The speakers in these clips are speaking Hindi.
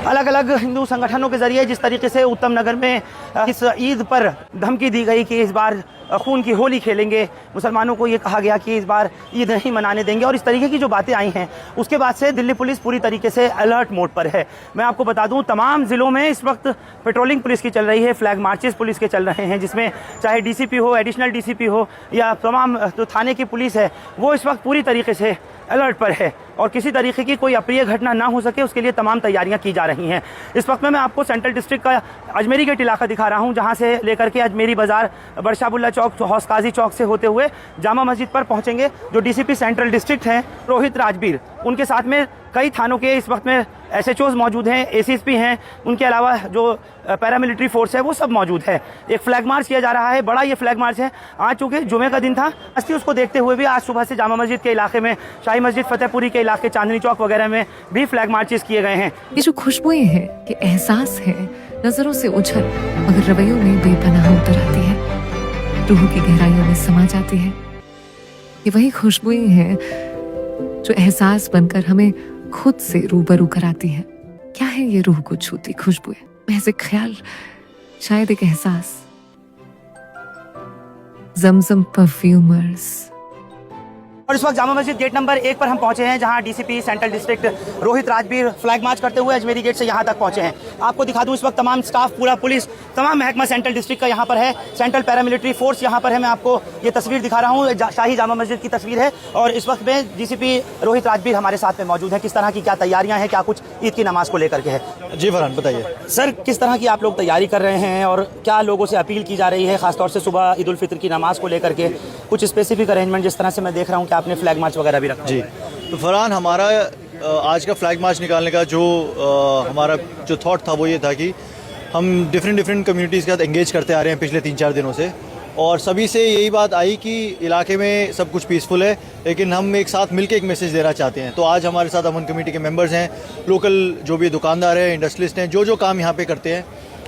अलग अलग हिंदू संगठनों के जरिए जिस तरीके से उत्तम नगर में इस ईद पर धमकी दी गई कि इस बार खून की होली खेलेंगे, मुसलमानों को ये कहा गया कि इस बार ईद नहीं मनाने देंगे, और इस तरीके की जो बातें आई हैं उसके बाद से दिल्ली पुलिस पूरी तरीके से अलर्ट मोड पर है। मैं आपको बता दूं, तमाम ज़िलों में इस वक्त पेट्रोलिंग पुलिस की चल रही है, फ्लैग मार्चेस पुलिस के चल रहे हैं, जिसमें चाहे डीसीपी हो, एडिशनल डीसीपी हो, या तमाम जो थाने की पुलिस है वो इस वक्त पूरी तरीके से अलर्ट पर है, और किसी तरीके की कोई अप्रिय घटना ना हो सके उसके लिए तमाम तैयारियां की जा रही हैं। इस वक्त में मैं आपको सेंट्रल डिस्ट्रिक्ट का अजमेरी गेट इलाका दिखा रहा हूं, जहां से लेकर के अजमेरी बाजार, बरशाबुल्ला चौक, हौस काजी चौक से होते हुए जामा मस्जिद पर पहुंचेंगे। जो डीसीपी सेंट्रल डिस्ट्रिक्ट हैं रोहित राजबीर, उनके साथ में कई थानों के इस वक्त में एसएचओज मौजूद हैं, एसीएसपी हैं, उनके अलावा जो पैरामिलिट्री फोर्स है वो सब मौजूद है। एक फ्लैग मार्च किया जा रहा है, बड़ा ये फ्लैग मार्च है। आज चूँकि जुमे का दिन था, उसको देखते हुए भी आज सुबह से जामा मस्जिद के इलाके में, शाही मस्जिद फतेहपुरी के इलाके, चांदनी चौक वगैरह में भी फ्लैग मार्चेस किए गए हैं। ये जो खुशबुएं हैं, ये एहसास है, नजरों से उछल मगर रवैयों में बेपनाह उतर आती है, रूह की गहराइयों में समा जाती है। ये वही खुशबुएं हैं जो एहसास बनकर हमें खुद से रूबरू कराती है। क्या है ये रूह को छूती खुशबुएं? महज एक ख्याल, शायद एक एहसास। जमजम परफ्यूमर्स। और इस वक्त जामा मस्जिद गेट नंबर 1 पर हम पहुंचे हैं, जहां DCP central district Rohit Rajbir flag march करते हुए अजमेरी गेट से यहां तक पहुंचे हैं। आपको दिखा दूं, इस वक्त तमाम स्टाफ, पूरा पुलिस, तमाम महकमा सेंट्रल डिस्ट्रिक्ट का यहां पर है, सेंट्रल पैरामिलिट्री फोर्स यहां पर है। मैं आपको ये तस्वीर दिखा रहा हूं, शाही जामा मस्जिद की तस्वीर है, और इस वक्त में डीसीपी रोहित राजबीर हमारे साथ में मौजूद है। किस तरह की क्या तैयारियां हैं, क्या कुछ ईद की नमाज को लेकर के है? जी फरहान, बताइए सर, किस तरह की आप लोग तैयारी कर रहे हैं और क्या लोगों से अपील की जा रही है, खासतौर से सुबह ईद उल फितर की नमाज को लेकर के? कुछ स्पेसिफिक अरेंजमेंट, जिस तरह से मैं देख रहा हूँ कि आपने फ्लैग मार्च वगैरह भी रखा जी। तो फरहान, हमारा आज का फ्लैग मार्च निकालने का जो हमारा जो थॉट था वो ये था कि हम डिफरेंट कम्युनिटीज़ के साथ एंगेज करते आ रहे हैं पिछले 3-4 दिनों से, और सभी से यही बात आई कि इलाके में सब कुछ पीसफुल है, लेकिन हम एक साथ मिलकर एक मैसेज देना चाहते हैं। तो आज हमारे साथ अमन कमेटी के मेंबर्स हैं, लोकल जो भी दुकानदार हैं, इंडस्ट्रियलिस्ट हैं, जो काम यहाँ पे करते हैं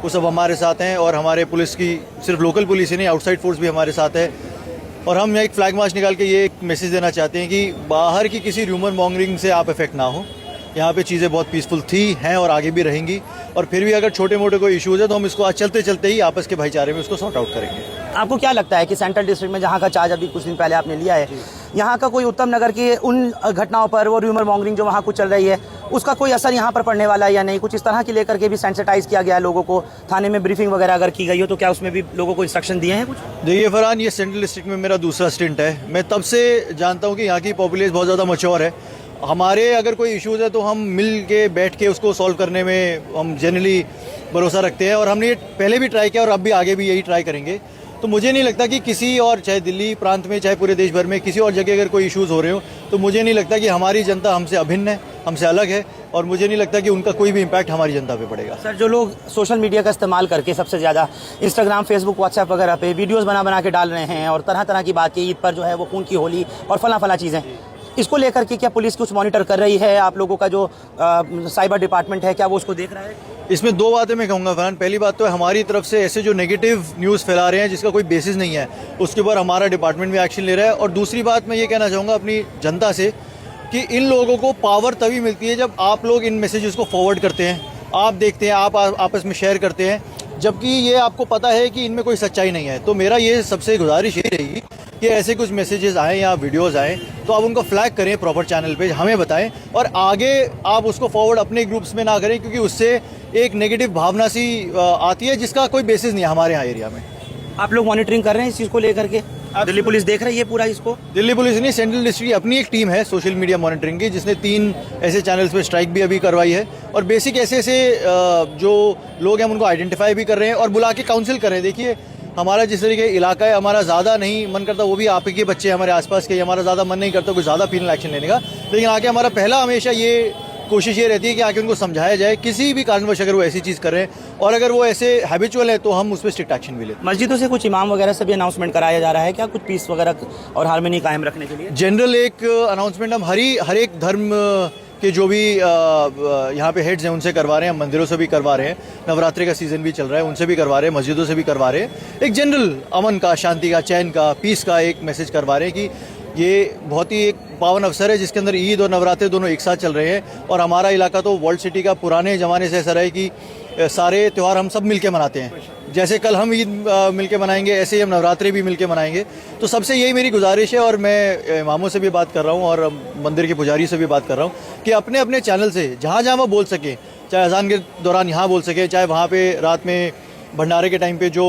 वो सब हमारे साथ हैं, और हमारे पुलिस की सिर्फ लोकल पुलिस ही नहीं, आउटसाइड फोर्स भी हमारे साथ है। और हम एक फ्लैग मार्च निकाल के ये एक मैसेज देना चाहते हैं कि बाहर की किसी र्यूमर मॉन्गरिंग से आप इफेक्ट ना हो। यहाँ पे चीज़ें बहुत पीसफुल थी, हैं और आगे भी रहेंगी, और फिर भी अगर छोटे मोटे कोई इश्यूज़ है तो हम इसको आज चलते चलते ही आपस के भाईचारे में उसको सॉर्ट आउट करेंगे। आपको क्या लगता है कि सेंट्रल डिस्ट्रिक्ट में जहाँ का चार्ज अभी कुछ दिन पहले आपने लिया है, यहाँ का कोई उत्तम नगर की उन घटनाओं पर, वो र्यूमर मॉन्गरिंग जो वहाँ कुछ चल रही है, उसका कोई असर यहाँ पर पड़ने वाला है या नहीं? कुछ इस तरह की लेकर के भी सेंसिटाइज किया गया है लोगों को, थाने में ब्रीफिंग वगैरह अगर की गई हो तो क्या उसमें भी लोगों को इंस्ट्रक्शन दिए हैं कुछ? देखिए फरहान, ये सेंट्रल डिस्ट्रिक्ट में मेरा दूसरा स्टिंट है। मैं तब से जानता हूँ कि यहाँ की पॉपुलेशन बहुत ज़्यादा मैच्योर है। हमारे अगर कोई इश्यूज़ है तो हम मिल के बैठ के उसको सॉल्व करने में हम जनरली भरोसा रखते हैं, और हमने ये पहले भी ट्राई किया और अब भी आगे भी यही ट्राई करेंगे। तो मुझे नहीं लगता कि किसी और, चाहे दिल्ली प्रांत में, चाहे पूरे देश भर में, किसी और जगह अगर कोई इश्यूज़ हो रहे हो तो मुझे नहीं लगता कि हमारी जनता हमसे अभिन्न है, हमसे अलग है, और मुझे नहीं लगता कि उनका कोई भी इम्पैक्ट हमारी जनता पे पड़ेगा। सर, जो लोग सोशल मीडिया का इस्तेमाल करके सबसे ज़्यादा इंस्टाग्राम, फेसबुक, व्हाट्सएप वगैरह पे वीडियोस बना के डाल रहे हैं और तरह तरह की बात की, ईद पर जो है वो खून की होली और फला चीज़ें, इसको लेकर के क्या पुलिस कुछ मॉनिटर कर रही है? आप लोगों का जो साइबर डिपार्टमेंट है, क्या वो उसको देख रहा है? इसमें 2 बातें मैं कहूँगा फरहान। पहली बात तो है, हमारी तरफ से ऐसे जो नेगेटिव न्यूज़ फैला रहे हैं जिसका कोई बेसिस नहीं है, उसके ऊपर हमारा डिपार्टमेंट भी एक्शन ले रहा है। और दूसरी बात मैं ये कहना चाहूँगा अपनी जनता से कि इन लोगों को पावर तभी मिलती है जब आप लोग इन मैसेजेस को फॉरवर्ड करते हैं, आप देखते हैं, आप आपस में शेयर करते हैं, जबकि ये आपको पता है कि इनमें कोई सच्चाई नहीं है। तो मेरा ये सबसे गुजारिश ये रहेगी कि ऐसे कुछ मैसेजेस आएँ या वीडियोज़ आएँ तो आप उनको फ्लैग करें प्रॉपर चैनल पे, हमें बताएं, और आगे आप उसको फॉरवर्ड अपने ग्रुप्स में ना करें, क्योंकि उससे एक नेगेटिव भावना सी आती है जिसका कोई बेसिस नहीं है हमारे यहाँ एरिया में। आप लोग मॉनिटरिंग कर रहे हैं इस चीज़ को लेकर के? दिल्ली पुलिस देख रही है पूरा इसको? दिल्ली पुलिस नहीं, सेंट्रल डिस्ट्रिक्ट की अपनी एक टीम है सोशल मीडिया मॉनिटरिंग की, जिसने 3 ऐसे चैनल्स पे स्ट्राइक भी अभी करवाई है, और बेसिक ऐसे जो लोग हैं उनको आइडेंटिफाई भी कर रहे हैं और बुला के काउंसिल कर रहे हैं। देखिए, हमारा जिस तरीके इलाका है, हमारा ज़्यादा नहीं मन करता, वो भी आप के बच्चे हमारे आसपास के, हमारा ज़्यादा मन नहीं करता कोई ज़्यादा पीनल एक्शन लेने का, लेकिन आके हमारा पहला हमेशा ये कोशिश ये रहती है कि आके उनको समझाया जाए किसी भी कारणवश अगर वो ऐसी चीज़ कर रहे हैं, और अगर वो ऐसे हैबिचुअल है तो हम उस पर स्ट्रिक्ट एक्शन भी लेते हैं। मस्जिदों से कुछ इमाम वगैरह से भी अनाउंसमेंट कराया जा रहा है क्या, कुछ पीस वगैरह और हार्मनी कायम रखने के लिए? जनरल एक अनाउंसमेंट हम हर एक धर्म कि जो भी यहाँ पे हेड्स हैं उनसे करवा रहे हैं, हम मंदिरों से भी करवा रहे हैं, नवरात्रि का सीज़न भी चल रहा है उनसे भी करवा रहे हैं, मस्जिदों से भी करवा रहे हैं। एक जनरल अमन का, शांति का, चैन का, पीस का एक मैसेज करवा रहे हैं कि ये बहुत ही एक पावन अवसर है जिसके अंदर ईद और नवरात्रि दोनों एक साथ चल रहे हैं। और हमारा इलाका तो वर्ल्ड सिटी का पुराने ज़माने से ऐसा रहा है कि सारे त्यौहार हम सब मिलके मनाते हैं। जैसे कल हम ईद मिलके मनाएंगे, ऐसे ही हम नवरात्रि भी मिलके मनाएंगे। तो सबसे यही मेरी गुजारिश है, और मैं इमामों से भी बात कर रहा हूँ और मंदिर के पुजारी से भी बात कर रहा हूँ कि अपने अपने चैनल से जहाँ जहाँ वो बोल सकें, चाहे अजान के दौरान यहाँ बोल सकें, चाहे वहाँ पे रात में भंडारे के टाइम पे जो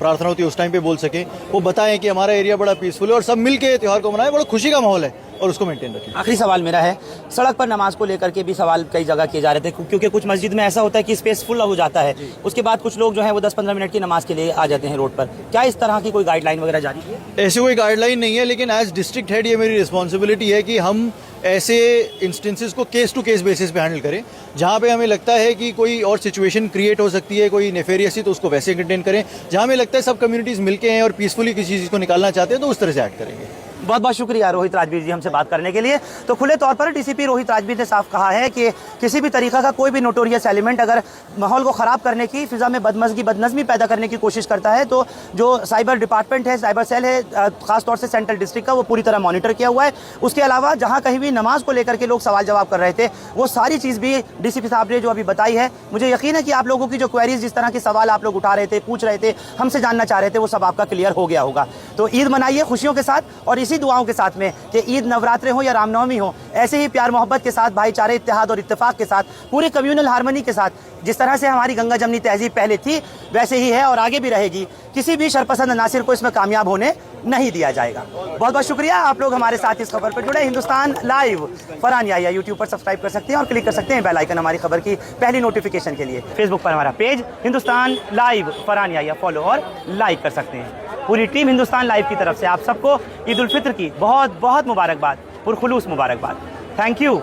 प्रार्थना होती है उस टाइम पे बोल सकें, वो बताएं कि हमारा एरिया बड़ा पीसफुल है और सब मिल के त्यौहार को मनाएं। बड़ा खुशी का माहौल है और उसको मेंटेन रखें। आखिरी सवाल मेरा है, सड़क पर नमाज को लेकर के भी सवाल कई जगह किए जा रहे थे, क्योंकि कुछ मस्जिद में ऐसा होता है कि स्पेस फुल हो जाता है, उसके बाद कुछ लोग जो है वो 10-15 मिनट की नमाज के लिए आ जाते हैं रोड पर। क्या इस तरह की कोई गाइडलाइन वगैरह जारी है? ऐसी कोई गाइडलाइन नहीं है, लेकिन एज डिस्ट्रिक्ट हेड ये मेरी रिस्पॉन्सिबिलिटी है कि हम ऐसे इंस्टेंसेस को केस टू केस बेसिस पे हैंडल करें। जहाँ पे हमें लगता है कि कोई और सिचुएशन क्रिएट हो सकती है, कोई नेफेरियस, तो उसको वैसे कंटेन करें। जहाँ हमें लगता है सब कम्युनिटीज़ मिलके हैं और पीसफुली किसी चीज़ को निकालना चाहते हैं तो उस तरह से एक्ट करेंगे। बहुत बहुत शुक्रिया रोहित राजवीर जी हमसे बात करने के लिए। तो खुले तौर पर डीसीपी रोहित राजवीर ने साफ कहा है कि किसी भी तरीका का कोई भी नोटोरियस एलिमेंट अगर माहौल को ख़राब करने की, फिजा में बदनज़मी पैदा करने की कोशिश करता है तो जो साइबर डिपार्टमेंट है, साइबर सेल है, खासतौर से सेंट्रल डिस्ट्रिक्ट का, वो पूरी तरह मॉनिटर किया हुआ है। उसके अलावा जहाँ कहीं भी नमाज को लेकर के लोग सवाल जवाब कर रहे थे, वो सारी चीज़ भी डीसीपी साहब ने जो अभी बताई है। मुझे यकीन है कि आप लोगों की जो क्वेरीज, जिस तरह के सवाल आप लोग उठा रहे थे, पूछ रहे थे, हमसे जानना चाह रहे थे, वो सब आपका क्लियर हो गया होगा। तो ईद मनाइए खुशियों के साथ और इसी दुआओं के साथ में कि ईद, नवरात्रे हो या रामनवमी हो, ऐसे ही प्यार मोहब्बत के साथ, भाईचारे, इत्तेहाद और इत्तेफाक के साथ, पूरी कम्युनल हार्मनी के साथ, जिस तरह से हमारी गंगा जमनी तहजीब पहले थी वैसे ही है और आगे भी रहेगी। किसी भी शरपसंद नासिर को इसमें कामयाब होने नहीं दिया जाएगा। बहुत बहुत शुक्रिया, आप लोग हमारे साथ इस खबर पर जुड़े। हिंदुस्तान लाइव फरहान याहिया यूट्यूब पर सब्सक्राइब कर सकते हैं और क्लिक कर सकते हैं बेल आइकन हमारी खबर की पहली नोटिफिकेशन के लिए। फेसबुक पर हमारा page Hindustan live Farhan Yahiya follow और लाइक कर सकते हैं। पूरी टीम हिंदुस्तान लाइव की तरफ से आप सबको ईद उल फित्र की बहुत बहुत मुबारकबाद, पुरखुलूस मुबारकबाद। Thank you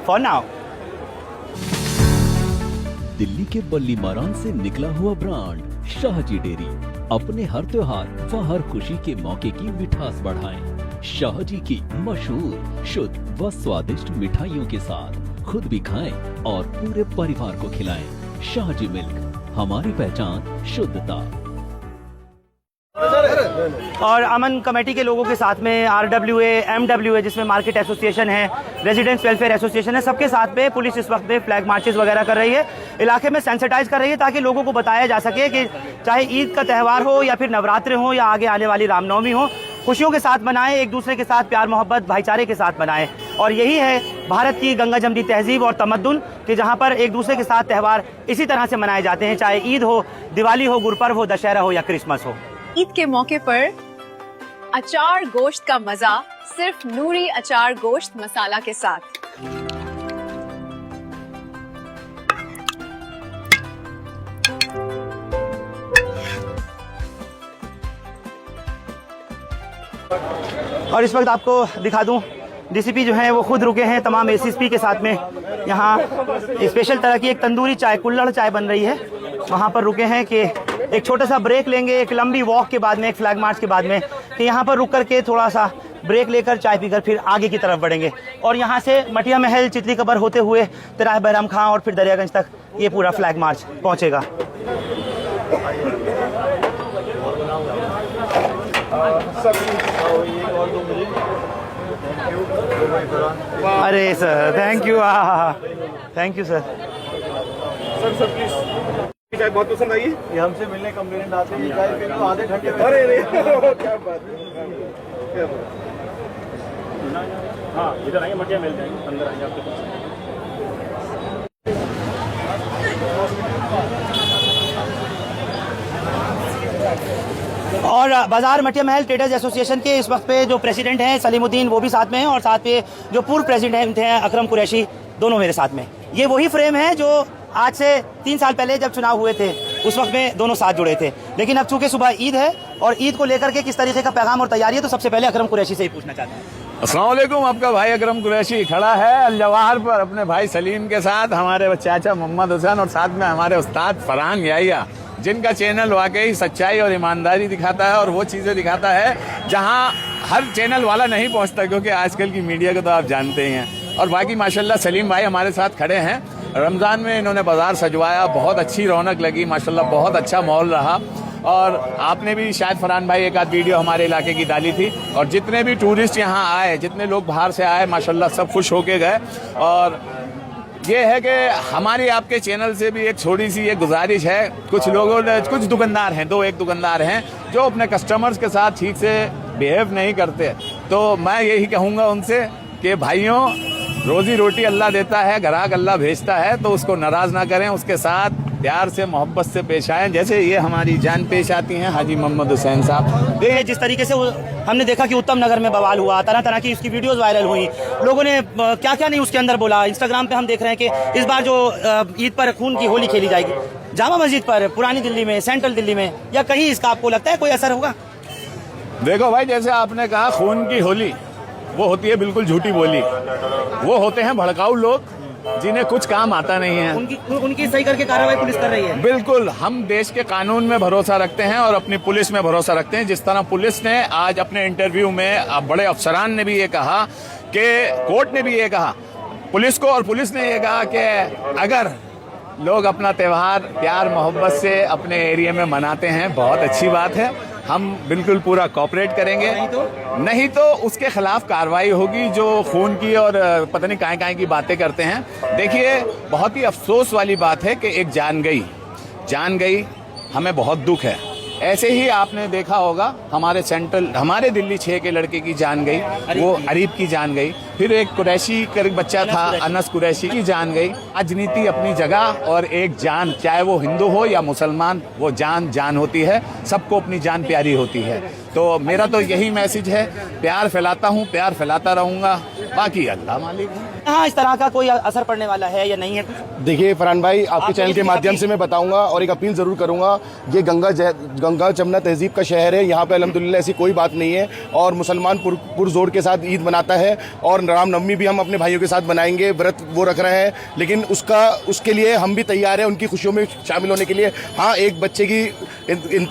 for now. Delhi के बल्ली मारान से निकला हुआ ब्रांड शाहजी डेयरी अपने हर त्योहार व हर खुशी के मौके की मिठास बढ़ाएं। शाहजी की मशहूर, शुद्ध व स्वादिष्ट मिठाइयों के साथ खुद भी खाएं और पूरे परिवार को खिलाएं। शाहजी मिल्क, हमारी पहचान शुद्धता। और अमन कमेटी के लोगों के साथ में RWA, MWA, जिसमें मार्केट एसोसिएशन है, रेजिडेंट्स वेलफेयर एसोसिएशन है, सबके साथ में पुलिस इस वक्त में फ्लैग मार्चेस वगैरह कर रही है, इलाके में सेंसिटाइज कर रही है, ताकि लोगों को बताया जा सके कि चाहे ईद का त्यौहार हो या फिर नवरात्रि हो या आगे आने वाली रामनवमी हो, खुशियों के साथ मनाएं, एक दूसरे के साथ प्यार मोहब्बत, भाईचारे के साथ मनाएं। और यही है भारत की गंगा जमनी तहजीब और तमद्दुन कि जहाँ पर एक दूसरे के साथ त्यौहार इसी तरह से मनाए जाते हैं, चाहे ईद हो, दिवाली हो, गुरपर्व हो, दशहरा हो या क्रिसमस हो। ईद के मौके पर अचार गोश्त का मजा सिर्फ नूरी अचार गोश्त मसाला के साथ। और इस वक्त आपको दिखा दूं, डीसीपी जो हैं वो खुद रुके हैं तमाम एसएसपी के साथ में। यहाँ स्पेशल तरह की एक तंदूरी चाय, कुल्हड़ चाय बन रही है, वहाँ पर रुके हैं कि एक छोटा सा ब्रेक लेंगे, एक लंबी वॉक के बाद में, एक फ्लैग मार्च के बाद में, कि यहाँ पर रुक करके थोड़ा सा ब्रेक लेकर चाय पीकर फिर आगे की तरफ बढ़ेंगे। और यहाँ से मटिया महल, चितली कबर होते हुए तिराह बहराम खां और फिर दरियागंज तक ये पूरा फ्लैग मार्च पहुँचेगा। अरे sir, thank you, thank you sir. चाय बहुत पसंद आई। ये हमसे मिलने कंप्लेंट आते हैं, चाय पीने को आधे घंटे में। अरे क्या बात है। हाँ, इधर आइए, मटिया मिल जाएंगे, अंदर आइए आपके पास। और बाजार मटिया महल ट्रेडर्स एसोसिएशन के इस वक्त पे जो प्रेसिडेंट हैं सलीमुद्दीन, वो भी साथ में हैं, और साथ पे जो पूर्व प्रेसिडेंट हैं अकरम कुरैशी, दोनों मेरे साथ में। ये वही फ्रेम है जो आज से 3 साल पहले जब चुनाव हुए थे उस वक्त में दोनों साथ जुड़े थे। लेकिन अब चूंकि सुबह ईद है और ईद को लेकर के किस तरीके का पैगाम और तैयारी है, तो सबसे पहले अकरम कुरैशी से ही पूछना चाहते हैं। अस्सलाम वालेकुम। आपका भाई अकरम कुरैशी खड़ा है अल जवाहर पर अपने भाई सलीम के साथ, हमारे चाचा मोहम्मद हुसैन और साथ में हमारे उस्ताद फरहान याहिया, जिनका चैनल वाकई सच्चाई और ईमानदारी दिखाता है और वो चीज़ें दिखाता है जहां हर चैनल वाला नहीं पहुंचता, क्योंकि आजकल की मीडिया को तो आप जानते ही हैं। और बाकी माशाल्लाह सलीम भाई हमारे साथ खड़े हैं। रमज़ान में इन्होंने बाज़ार सजवाया, बहुत अच्छी रौनक लगी माशाल्लाह, बहुत अच्छा माहौल रहा। और आपने भी शायद फरहान भाई एक आध वीडियो हमारे इलाके की डाली थी, और जितने भी टूरिस्ट यहाँ आए, जितने लोग बाहर से आए माशाल्लाह सब खुश होके गए। और ये है कि हमारी आपके चैनल से भी एक छोटी सी एक गुजारिश है, कुछ लोगों ने, कुछ दुकानदार हैं, एक दुकानदार हैं जो अपने कस्टमर्स के साथ ठीक से बिहेव नहीं करते, तो मैं यही कहूँगा उनसे कि भाइयों, रोजी रोटी अल्लाह देता है, ग्राहक अल्लाह भेजता है, तो उसको नाराज ना करें, उसके साथ प्यार से मोहब्बत से पेश आएं। जैसे ये हमारी जान पेश आती हैं हाजी मोहम्मद हुसैन साहब। देखिए जिस तरीके से हमने देखा कि उत्तम नगर में बवाल हुआ, तरह तरह की उसकी वीडियोस वायरल हुई, लोगों ने क्या क्या नहीं उसके अंदर बोला। इंस्टाग्राम पे हम देख रहे हैं कि इस बार जो ईद पर खून की होली खेली जाएगी, जामा मस्जिद पर, पुरानी दिल्ली में, सेंट्रल दिल्ली में, या कहीं इसका आपको लगता है कोई असर होगा? देखो भाई, जैसे आपने कहा खून की होली, वो होती है बिल्कुल झूठी बोली। वो होते हैं भड़काऊ लोग जिन्हें कुछ काम आता नहीं है। उनकी सही करके कार्रवाई पुलिस कर रही है। बिल्कुल, हम देश के कानून में भरोसा रखते हैं और अपनी पुलिस में भरोसा रखते हैं। जिस तरह पुलिस ने आज अपने इंटरव्यू में बड़े अफसरान ने भी ये कहा कि कोर्ट ने भी ये कहा पुलिस को, और पुलिस ने ये कहा कि अगर लोग अपना त्यौहार प्यार मोहब्बत से अपने एरिया में मनाते हैं, बहुत अच्छी बात है, हम बिल्कुल पूरा कोऑपरेट करेंगे। नहीं तो उसके खिलाफ कार्रवाई होगी जो खून की और पता नहीं काहे की बातें करते हैं। देखिए, बहुत ही अफसोस वाली बात है कि एक जान गई, हमें बहुत दुख है। ऐसे ही आपने देखा होगा हमारे दिल्ली 6 के लड़के की जान गई, वो अरीब की जान गई, फिर एक कुरैशी का बच्चा था अनस कुरैशी की जान गई। राजनीति अपनी जगह, और एक जान, चाहे वो हिंदू हो या मुसलमान, वो जान होती है, सबको अपनी जान प्यारी होती है। तो मेरा तो यही मैसेज है, प्यार फैलाता हूँ, प्यार फैलाता रहूँगा, बाकी अल्लाह मालिक है। हाँ, इस तरह का कोई असर पड़ने वाला है या नहीं है? देखिए फरहान भाई, आपके चैनल के माध्यम से मैं बताऊंगा और एक अपील जरूर करूंगा। ये गंगा जमुना तहजीब का शहर है, यहाँ पे अल्हम्दुलिल्लाह ऐसी कोई बात नहीं है, और मुसलमान पुरजोर के साथ ईद मनाता है, और रामनवमी भी हम अपने भाइयों के साथ बनाएंगे, व्रत वो रख रहे हैं, लेकिन उसके लिए हम भी तैयार हैं उनकी खुशियों में शामिल होने के लिए। हाँ, एक बच्चे की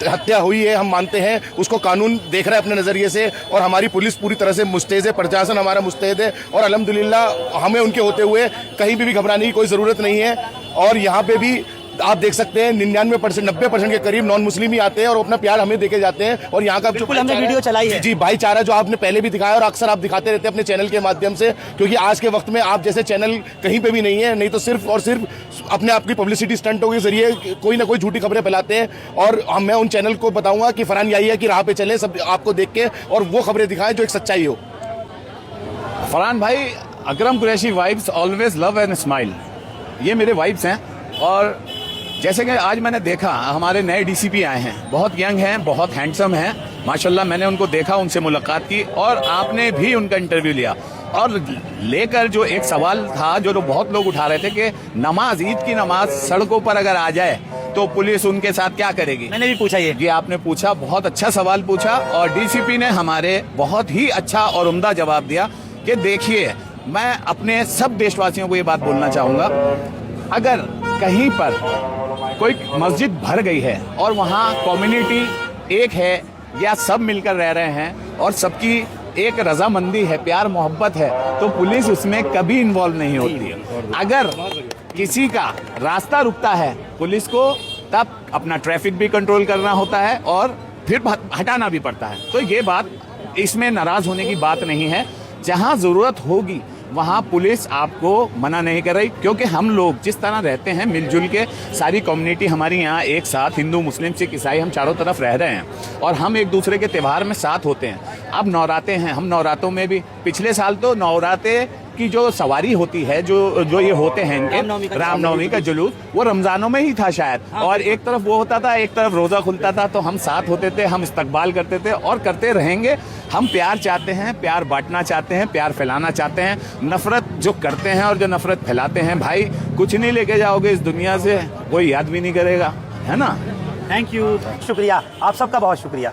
हत्या हुई है, हम मानते हैं, उसको कानून देख रहा है अपने नज़रिए से, और हमारी पुलिस पूरी तरह से मुस्तैद है, प्रशासन हमारा मुस्तैद है, और अल्हम्दुलिल्लाह हमें उनके होते हुए कहीं भी घबराने की कोई ज़रूरत नहीं है। और यहाँ पे भी आप देख सकते हैं 99% 90% के करीब नॉन मुस्लिम ही आते हैं और अपना प्यार हमें देके जाते हैं। और यहाँ का बिल्कुल हमने वीडियो चलाई है जी, भाईचारा जो आपने पहले भी दिखाया और अक्सर आप दिखाते रहते हैं अपने चैनल के माध्यम से, क्योंकि आज के वक्त में आप जैसे चैनल कहीं पे भी नहीं है, नहीं तो सिर्फ और सिर्फ अपने आप की पब्लिसिटी स्टंटों के जरिए कोई ना कोई झूठी खबरें फैलाते हैं। और मैं उन चैनल को बताऊंगा कि फरहान याहिया की राह पे चले, सब आपको देख के, और वो खबरें दिखाएं जो एक सच्चाई हो। फरहान भाई, Akram Qureshi vibes always love and smile, ये मेरे वाइब्स हैं। और जैसे कि आज मैंने देखा हमारे नए डीसीपी आए हैं, बहुत यंग हैं, बहुत हैंडसम हैं माशाल्लाह। मैंने उनको देखा, उनसे मुलाकात की, और आपने भी उनका इंटरव्यू लिया, और लेकर जो एक सवाल था जो बहुत लोग उठा रहे थे कि नमाज, ईद की नमाज सड़कों पर अगर आ जाए तो पुलिस उनके साथ क्या करेगी। मैंने भी पूछा ये आपने पूछा, बहुत अच्छा सवाल पूछा, और डीसीपी ने हमारे बहुत ही अच्छा और उम्दा जवाब दिया कि देखिए, मैं अपने सब देशवासियों को ये बात बोलना चाहूँगा, अगर कहीं पर कोई मस्जिद भर गई है और वहाँ कम्युनिटी एक है या सब मिलकर रह रहे हैं और सबकी एक रजामंदी है, प्यार मोहब्बत है, तो पुलिस उसमें कभी इन्वॉल्व नहीं होती है। अगर किसी का रास्ता रुकता है पुलिस को, तब अपना ट्रैफिक भी कंट्रोल करना होता है और फिर हटाना भी पड़ता है। तो ये बात, इसमें नाराज होने की बात नहीं है। जहाँ जरूरत होगी वहाँ पुलिस आपको मना नहीं कर रही, क्योंकि हम लोग जिस तरह रहते हैं मिलजुल के, सारी कम्युनिटी हमारी यहाँ एक साथ, हिंदू मुस्लिम सिख ईसाई, हम चारों तरफ रह रहे हैं और हम एक दूसरे के त्यौहार में साथ होते हैं। अब नवराते हैं, हम नवरातों में भी, पिछले साल तो नवराते की जो सवारी होती है, जो ये होते हैं इनके रामनवमी का जुलूस, वो रमजानों में ही था शायद, और एक तरफ वो होता था, एक तरफ रोजा खुलता था, तो हम साथ होते थे, हम इस्तकबाल करते थे और करते रहेंगे। हम प्यार चाहते हैं, प्यार बांटना चाहते हैं, प्यार फैलाना चाहते हैं। नफरत जो करते हैं और जो नफरत फैलाते हैं, भाई कुछ नहीं लेके जाओगे इस दुनिया से, कोई याद भी नहीं करेगा, है ना। थैंक यू, शुक्रिया, आप सबका बहुत शुक्रिया।